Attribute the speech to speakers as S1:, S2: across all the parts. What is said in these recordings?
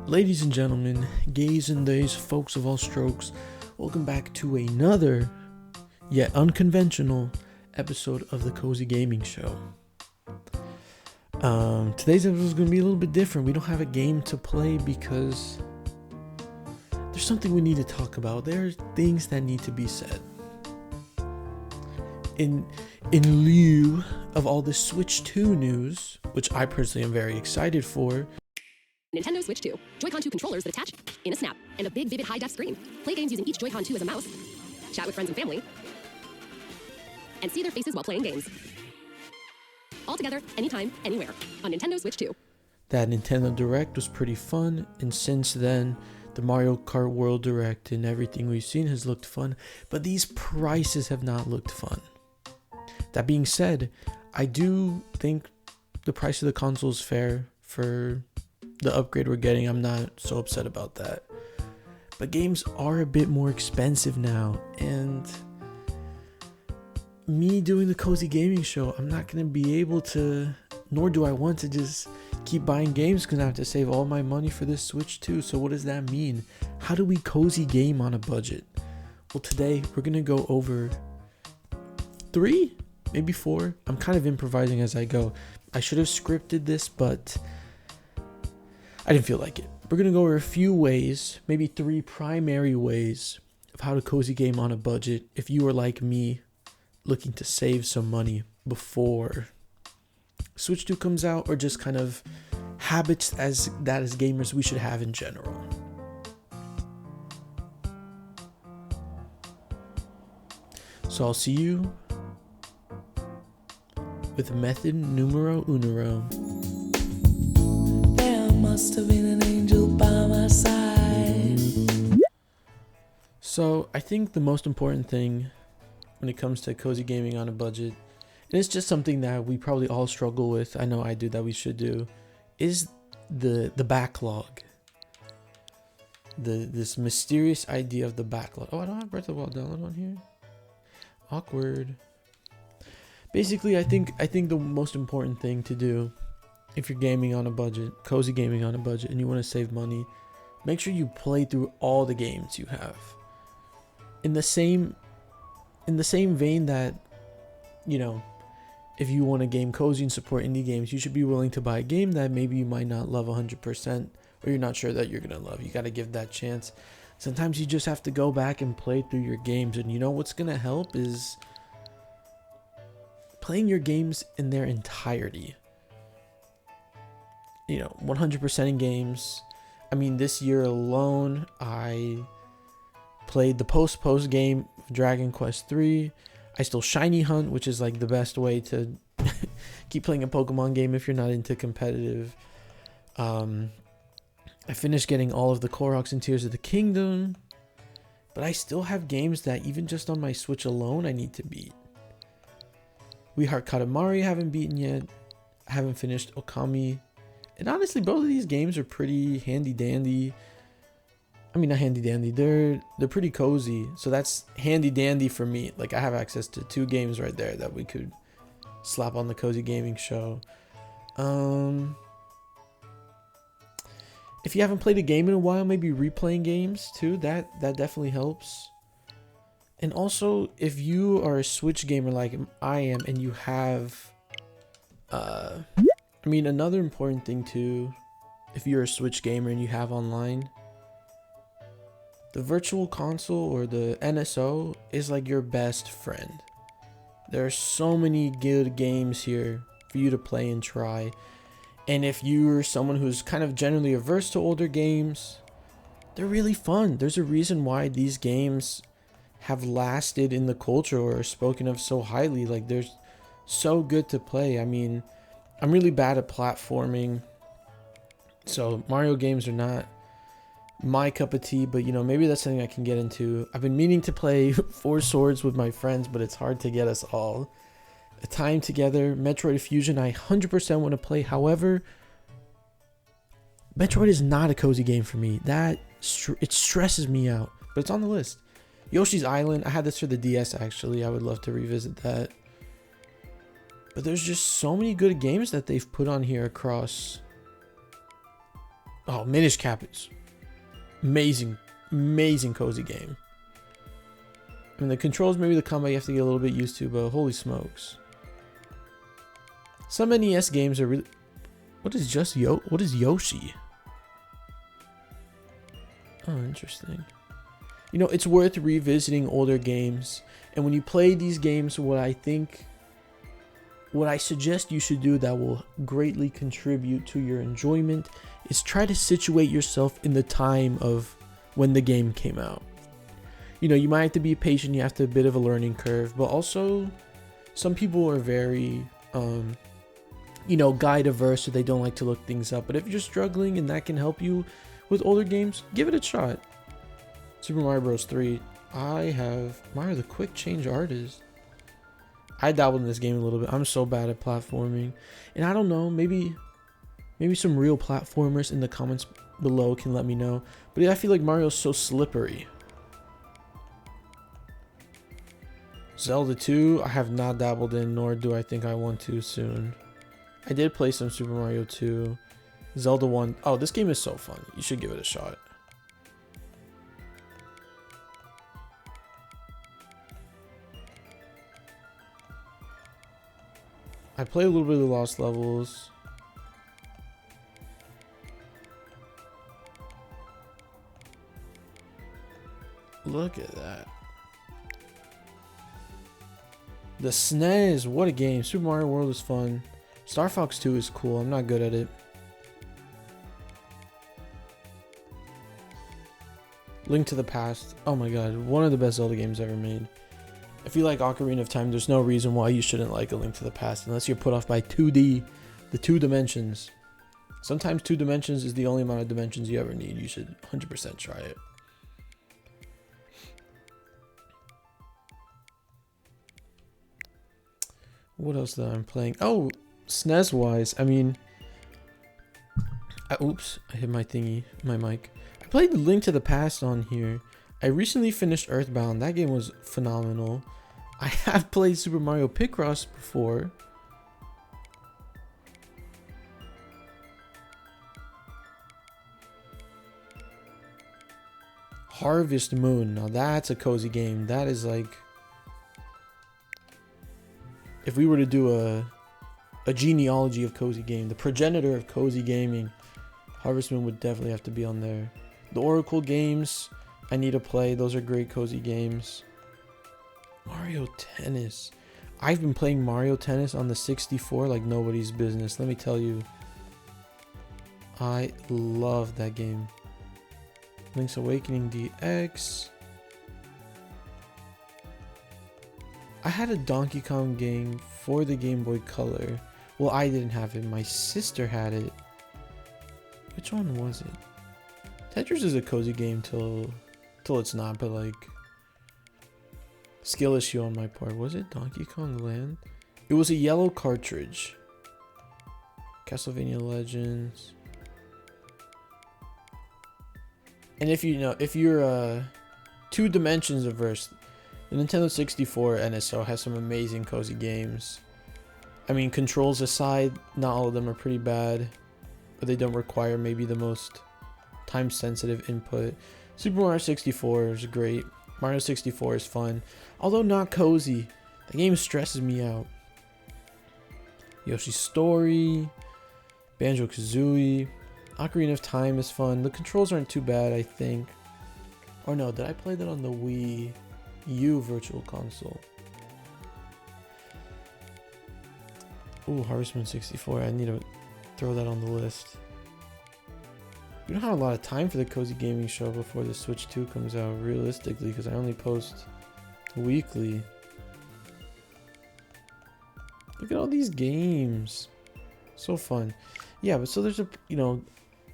S1: Ladies and gentlemen, gays and theys, folks of all strokes, welcome back to another, yet unconventional, episode of the Cozy Gaming Show. Today's episode is going to be a little bit different. We don't have a game to play because there's something we need to talk about. There are things that need to be said. In lieu of all this Switch 2 news, which I personally am very excited for,
S2: Nintendo Switch 2. Joy-Con 2 controllers that attach in a snap and a big, vivid, high-def screen. Play games using each Joy-Con 2 as a mouse. Chat with friends and family. And see their faces while playing games. All together, anytime, anywhere. On Nintendo Switch 2.
S1: That Nintendo Direct was pretty fun, and since then, the Mario Kart World Direct and everything we've seen has looked fun, but these prices have not looked fun. That being said, I do think the price of the console is fair for the upgrade we're getting. I'm not so upset about that. But games are a bit more expensive now, and me doing the Cozy Gaming Show, I'm not going to be able to, nor do I want to just keep buying games because I have to save all my money for this Switch 2. So what does that mean? How do we cozy game on a budget? Well, today we're going to go over 3, maybe 4. I'm kind of improvising as I go. I should have scripted this, but I didn't feel like it. We're going to go over a few ways, maybe 3 primary ways of how to cozy game on a budget if you are like me, looking to save some money before Switch 2 comes out, or just kind of habits as gamers we should have in general. So I'll see you with method numero uno.
S3: Must have been an angel by my side.
S1: So I think the most important thing when it comes to cozy gaming on a budget, and it's just something that we probably all struggle with, I know I do, that we should do, is the backlog. This mysterious idea of the backlog. Oh, I don't have Breath of the Wild download on here. Awkward. Basically, I think the most important thing to do if you're gaming on a budget, cozy gaming on a budget, and you want to save money, make sure you play through all the games you have. In the same vein that, you know, if you want a game cozy and support indie games, you should be willing to buy a game that maybe you might not love 100%, or you're not sure that you're going to love. You got to give that chance. Sometimes you just have to go back and play through your games, and you know what's going to help is playing your games in their entirety. You know, 100% in games. I mean, this year alone, I played the post game of Dragon Quest 3. I still shiny hunt, which is like the best way to keep playing a Pokemon game if you're not into competitive. I finished getting all of the Koroks and Tears of the Kingdom, but I still have games that even just on my Switch alone I need to beat. We Heart Katamari I haven't beaten yet. I haven't finished Okami. And honestly, both of these games are pretty handy dandy. I mean, not handy dandy. They're pretty cozy. So that's handy dandy for me. Like, I have access to 2 games right there that we could slap on the Cozy Gaming Show. If you haven't played a game in a while, maybe replaying games too. That definitely helps. And also, if you are a Switch gamer like I am, and you have I mean, another important thing too, if you're a Switch gamer and you have online, the virtual console or the NSO is like your best friend. There are so many good games here for you to play and try. And if you're someone who's kind of generally averse to older games, they're really fun. There's a reason why these games have lasted in the culture or are spoken of so highly. Like, they're so good to play. I mean, I'm really bad at platforming, so Mario games are not my cup of tea, but you know, maybe that's something I can get into. I've been meaning to play 4 Swords with my friends, but it's hard to get us all a time together. Metroid Fusion I 100% want to play. However, Metroid is not a cozy game for me. It stresses me out, but it's on the list. Yoshi's Island, I had this for the DS actually. I would love to revisit that. But there's just so many good games that they've put on here across Oh, Minish Cap is amazing, amazing cozy game. I mean, the controls, maybe the combat you have to get a little bit used to, but holy smokes. Some NES games are really... What is Yoshi? Oh, interesting. You know, it's worth revisiting older games. And when you play these games, what I suggest you should do that will greatly contribute to your enjoyment is try to situate yourself in the time of when the game came out. You know, you might have to be patient, you have to have a bit of a learning curve, but also some people are very, you know, guide averse, so they don't like to look things up. But if you're struggling and that can help you with older games, give it a shot. Super Mario Bros. 3. I have Mario the Quick Change Artist. I dabbled in this game a little bit. I'm so bad at platforming. And I don't know, maybe some real platformers in the comments below can let me know. But I feel like Mario's so slippery. Zelda 2, I have not dabbled in, nor do I think I want to soon. I did play some Super Mario 2. Zelda 1. Oh, this game is so fun. You should give it a shot. I played a little bit of the Lost Levels. Look at that. The SNES, what a game. Super Mario World is fun. Star Fox 2 is cool. I'm not good at it. Link to the Past. Oh my god, one of the best Zelda games ever made. If you like Ocarina of Time, there's no reason why you shouldn't like A Link to the Past unless you're put off by 2D, the 2 dimensions. Sometimes 2 dimensions is the only amount of dimensions you ever need. You should 100% try it. What else that I'm playing? Oh, SNES wise, I mean, oops, I hit my thingy, my mic. I played Link to the Past on here. I recently finished Earthbound. That game was phenomenal. I have played Super Mario Picross before. Harvest Moon. Now that's a cozy game. That is like, if we were to do a genealogy of cozy game, the progenitor of cozy gaming, Harvest Moon would definitely have to be on there. The Oracle games, I need to play. Those are great cozy games. Mario Tennis. I've been playing Mario Tennis on the 64 like nobody's business. Let me tell you. I love that game. Link's Awakening DX. I had a Donkey Kong game for the Game Boy Color. Well, I didn't have it. My sister had it. Which one was it? Tetris is a cozy game till it's not, but like, skill issue on my part. Was it Donkey Kong Land? It was a yellow cartridge. Castlevania Legends. And if you're 2 dimensions averse, the Nintendo 64 NSO has some amazing cozy games. I mean, controls aside, not all of them are pretty bad, but they don't require maybe the most time-sensitive input. Super Mario 64 is great. Mario 64 is fun, although not cozy. The game stresses me out. Yoshi's Story, Banjo-Kazooie, Ocarina of Time is fun. The controls aren't too bad, I think. Or no, did I play that on the Wii U Virtual Console? Ooh, Harvest Moon 64. I need to throw that on the list. We don't have a lot of time for the Cozy Gaming Show before the Switch 2 comes out, realistically, because I only post weekly. Look at all these games. So fun. Yeah, but so there's a,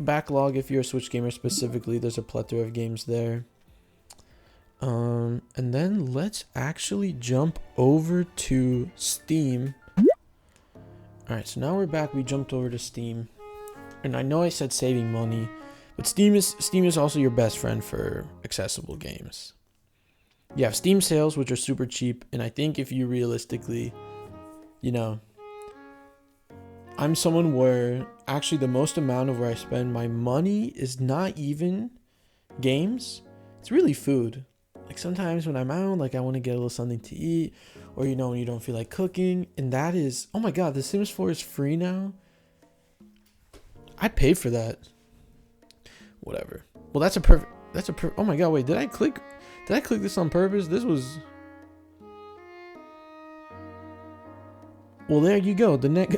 S1: backlog if you're a Switch gamer specifically. There's a plethora of games there. And then let's actually jump over to Steam. Alright, so now we're back. We jumped over to Steam. And I know I said saving money, but Steam is also your best friend for accessible games. You have Steam sales, which are super cheap, and I think if you realistically, I'm someone where actually the most amount of where I spend my money is not even games. It's really food. Like sometimes when I'm out, like I want to get a little something to eat, or you know when you don't feel like cooking, and that is, oh my god, The Sims 4 is free now. I'd pay for that. Whatever. Well, oh my god, wait, did I click this on purpose? This was, well, there you go. The next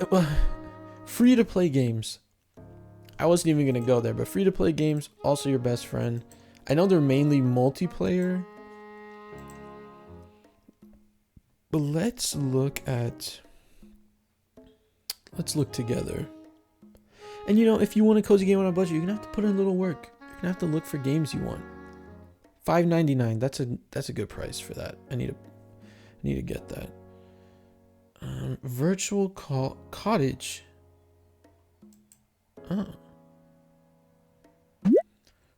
S1: free to play games. I wasn't even gonna go there, but free to play games, also your best friend. I know they're mainly multiplayer, but let's look together. And you know, if you want a cozy game on a budget, you're gonna have to put in a little work. You're gonna have to look for games you want. $5.99. That's a good price for that. I need to get that. Virtual cottage. Oh.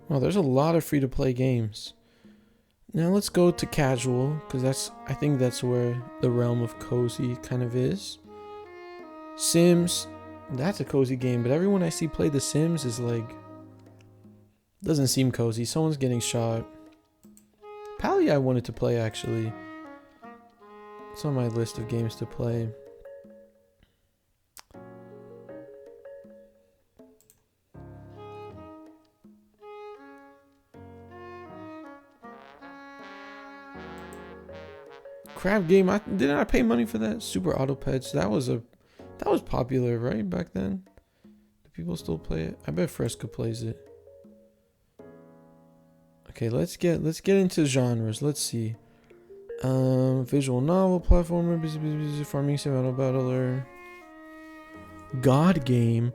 S1: Well, there's a lot of free to play games. Now let's go to casual, because I think that's where the realm of cozy kind of is. Sims, that's a cozy game, but everyone I see play The Sims is like, doesn't seem cozy. Someone's getting shot. Pally I wanted to play actually. It's on my list of games to play. Crab game, didn't I pay money for that? Super Auto Pets, that was popular, right, back then? Do people still play it? I bet Fresca plays it. Okay, let's get into genres. Let's see. Visual novel, platformer, busy farming sim, auto battler, God game,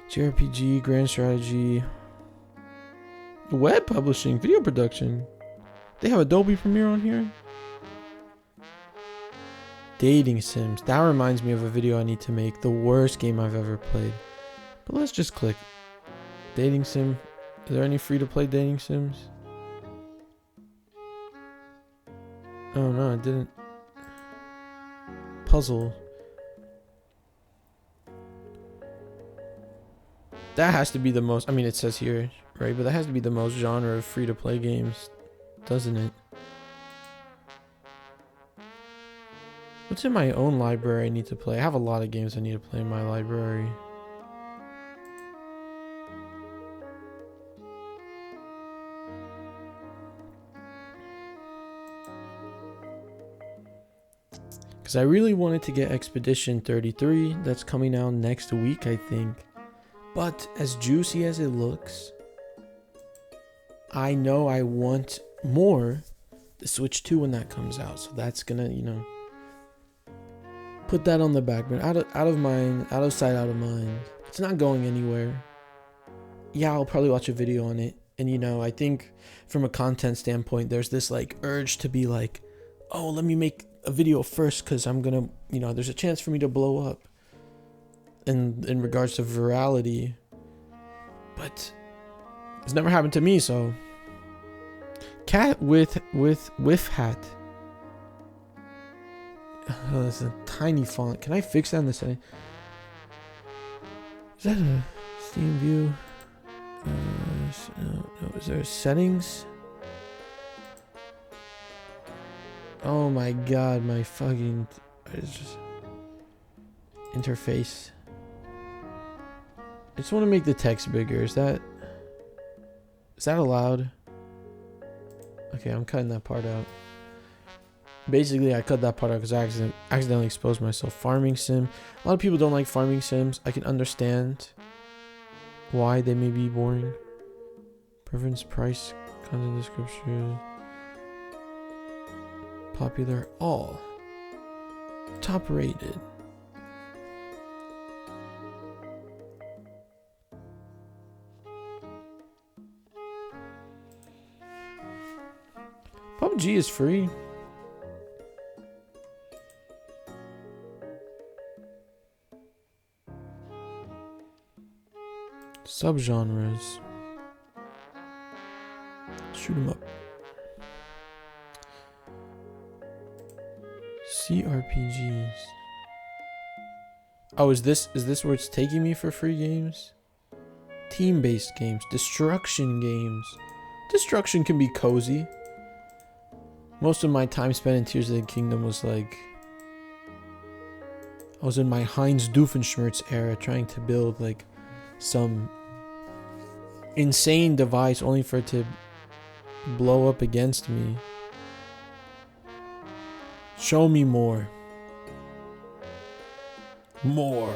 S1: JRPG, grand strategy, web publishing, video production. They have Adobe Premiere on here. Dating sims. That reminds me of a video I need to make. The worst game I've ever played. But let's just click. Dating sim. Is there any free to play dating sims? Oh no, I didn't. Puzzle. That has to be the most, I mean it says here, right? But that has to be the most genre of free to play games, doesn't it? What's in my own library I need to play? I have a lot of games I need to play in my library. Because I really wanted to get Expedition 33. That's coming out next week, I think. But as juicy as it looks, I know I want more the Switch 2 when that comes out. So that's gonna, you know, put that on the back burner. Out of mind, out of sight, out of mind. It's not going anywhere. Yeah, I'll probably watch a video on it. And you know, I think from a content standpoint, there's this like urge to be like, oh, let me make a video first because I'm gonna, you know, there's a chance for me to blow up. And in regards to virality. But it's never happened to me, so. Cat with hat. Oh, that's a tiny font. Can I fix that in the setting? Is that a Steam view? No, is there settings? Oh my god, my fucking it's just interface. I just want to make the text bigger. Is that allowed? Okay, I'm cutting that part out. Basically, I cut that part out because I accidentally exposed myself. Farming sim. A lot of people don't like farming sims. I can understand why they may be boring. Preference, price, content description. Popular, all. Top rated. PUBG is free. Subgenres. Shoot 'em up. CRPGs. Oh, is this where it's taking me for free games? Team-based games, destruction games. Destruction can be cozy. Most of my time spent in Tears of the Kingdom was like, I was in my Heinz Doofenshmirtz era trying to build like some insane device only for it to blow up against me. Show me more. More.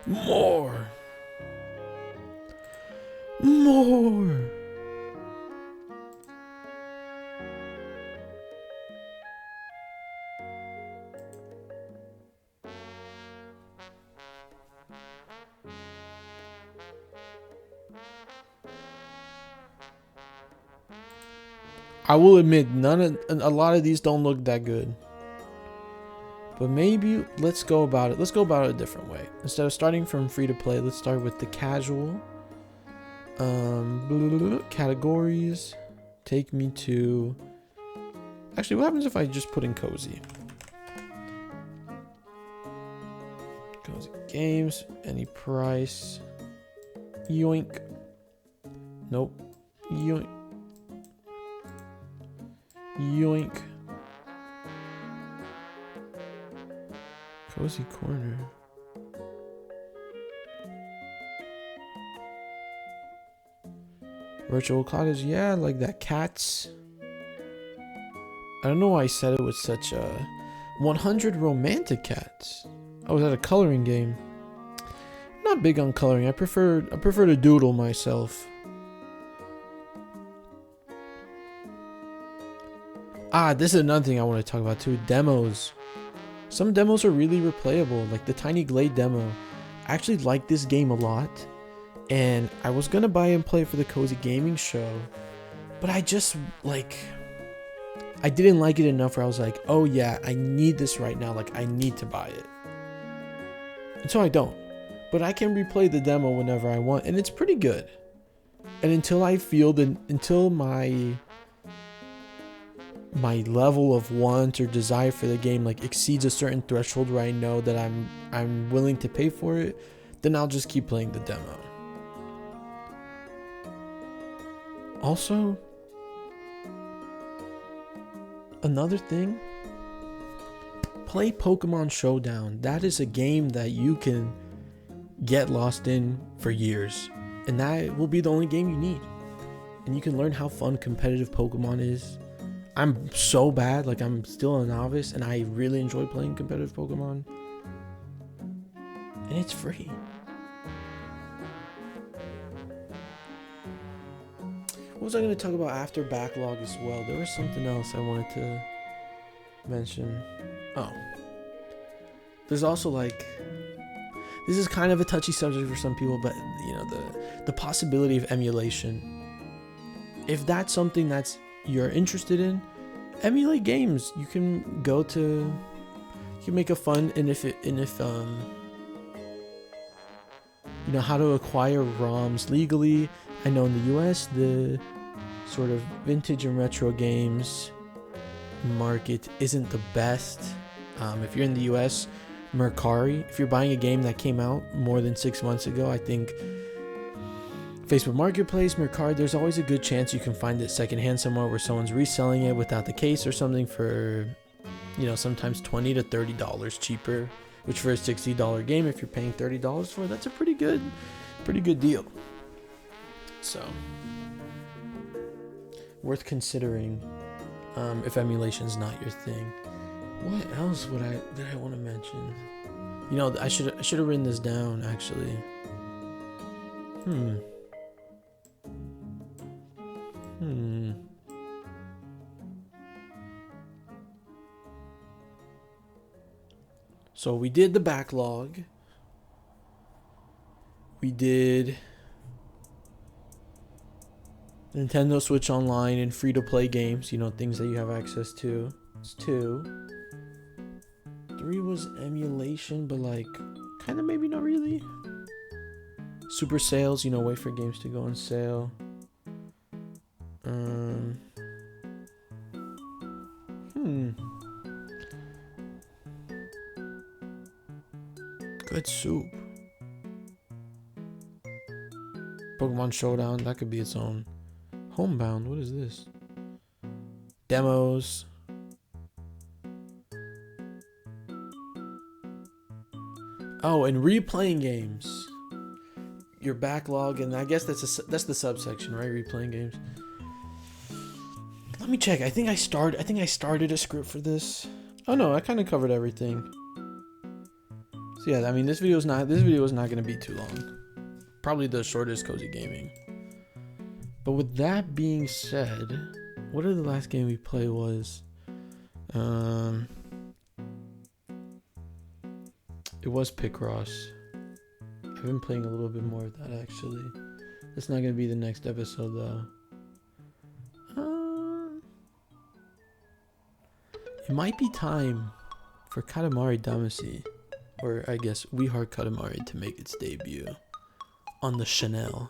S1: More. More. I will admit, a lot of these don't look that good. But maybe let's go about it. Let's go about it a different way. Instead of starting from free to play, let's start with the casual. Categories. Take me to. Actually, what happens if I just put in cozy? Cozy games. Any price. Yoink. Nope. Yoink. Yoink. Cozy corner. Virtual cottage, yeah, like that. Cats. I don't know why I said it with such a 100 romantic cats. I was at a coloring game. I'm not big on coloring. I prefer to doodle myself. This is another thing I want to talk about too. Demos. Some demos are really replayable, like the Tiny Glade demo. I actually like this game a lot, and I was gonna buy and play for the Cozy Gaming Show, but I just I didn't like it enough where I was like, oh yeah, I need this right now, like I need to buy it. And so I don't, but I can replay the demo whenever I want, and it's pretty good. And until I feel until my level of want or desire for the game like exceeds a certain threshold where I know that I'm willing to pay for it, then I'll just keep playing the demo. Also, another thing, play Pokemon Showdown. That is a game that you can get lost in for years, and that will be the only game you need. And you can learn how fun competitive Pokemon is. I'm so bad, like I'm still a novice, and I really enjoy playing competitive Pokemon. And it's free. What was I going to talk about after backlog as well? There was something else I wanted to mention. Oh. There's also like, this is kind of a touchy subject for some people, but you know, the possibility of emulation. If that's something that's you're interested in, emulate games. You can make a fun, and if you know how to acquire ROMs legally. I know in the US the sort of vintage and retro games market isn't the best. If you're in the US, Mercari, if you're buying a game that came out more than 6 months ago, I think Facebook Marketplace, Mercari, there's always a good chance you can find it secondhand somewhere where someone's reselling it without the case or something for, you know, sometimes $20 to $30 cheaper, which for a $60 game, if you're paying $30 for it, that's a pretty good deal. So, worth considering if emulation's not your thing. What else did I want to mention? You know, I should have written this down actually. So we did the backlog. We did Nintendo Switch Online and free-to-play games, you know, things that you have access to. It's 2. 3 was emulation, but like, kind of maybe not really. Super sales, you know, wait for games to go on sale. Alphabet Soup. Pokemon Showdown, that could be its own. Homebound, what is this? Demos. Oh, and replaying games. Your backlog, and I guess that's the subsection, right? Replaying games. Let me check. I think I started a script for this. Oh no, I kind of covered everything. So yeah, I mean this video is not going to be too long. Probably the shortest Cozy Gaming. But with that being said, what are the last game we played was? It was Picross. I've been playing a little bit more of that actually. It's not going to be the next episode though. It might be time for Katamari Damacy, or I guess We Heart Katamari, to make its debut on the Chanel.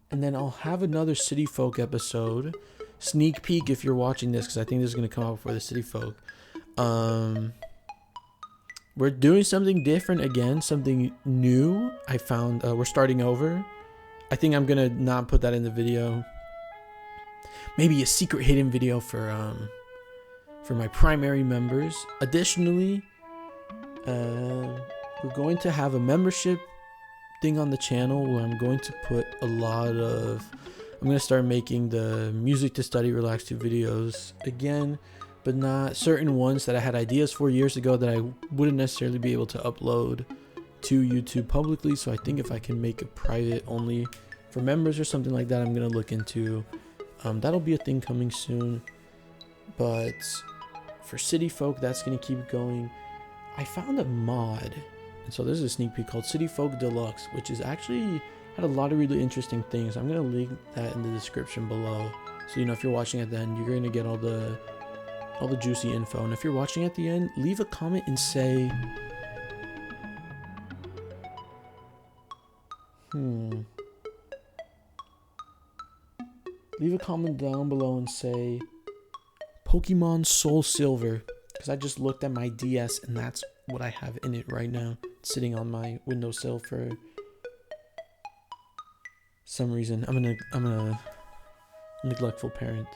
S1: And then I'll have another City Folk episode. Sneak peek if you're watching this, because I think this is going to come out before the City Folk. We're doing something different again, something new. I found we're starting over. I think I'm going to not put that in the video. Maybe a secret hidden video for my primary members. Additionally, we're going to have a membership thing on the channel where I'm going to put I'm going to start making the music to study relax to videos again, but not certain ones that I had ideas for years ago that I wouldn't necessarily be able to upload to YouTube publicly. So I think if I can make a private only for members or something like that, I'm going to look into. That'll be a thing coming soon. But for City Folk, that's going to keep going. I found a mod, and so this is a sneak peek called City Folk Deluxe, which is actually had a lot of really interesting things. I'm going to link that in the description below. So, if you're watching at the end, you're going to get all the juicy info. And if you're watching at the end, leave a comment and say, leave a comment down below and say Pokemon Soul Silver, because I just looked at my DS and that's what I have in it right now, sitting on my windowsill for some reason. I'm a neglectful parent.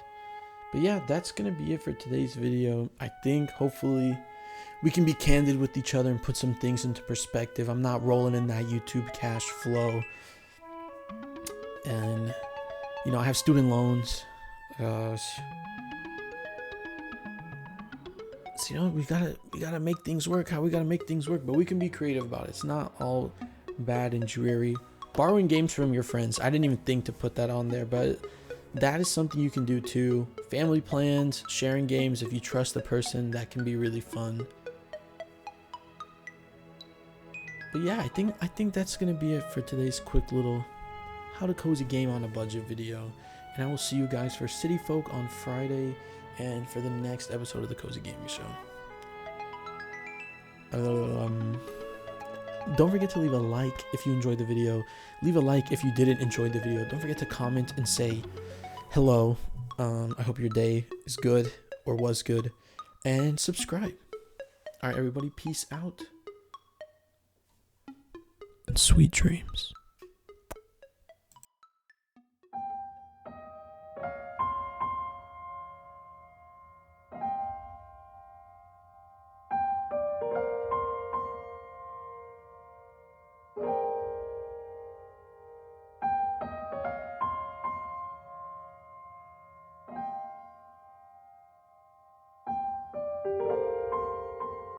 S1: But yeah, that's gonna be it for today's video. I think hopefully we can be candid with each other and put some things into perspective. I'm not rolling in that YouTube cash flow, and I have student loans. So we gotta make things work. How we gotta make things work, but we can be creative about it. It's not all bad and dreary. Borrowing games from your friends, I didn't even think to put that on there, but that is something you can do too. Family plans, sharing games, if you trust the person, that can be really fun. But yeah, I think that's gonna be it for today's quick little how to cozy game on a budget video. And I will see you guys for City Folk on Friday and for the next episode of the Cozy Gaming Show. Don't forget to leave a like if you enjoyed the video. Leave a like if you didn't enjoy the video. Don't forget to comment and say hello. I hope your day is good or was good. And subscribe. Alright, everybody, peace out. And sweet dreams.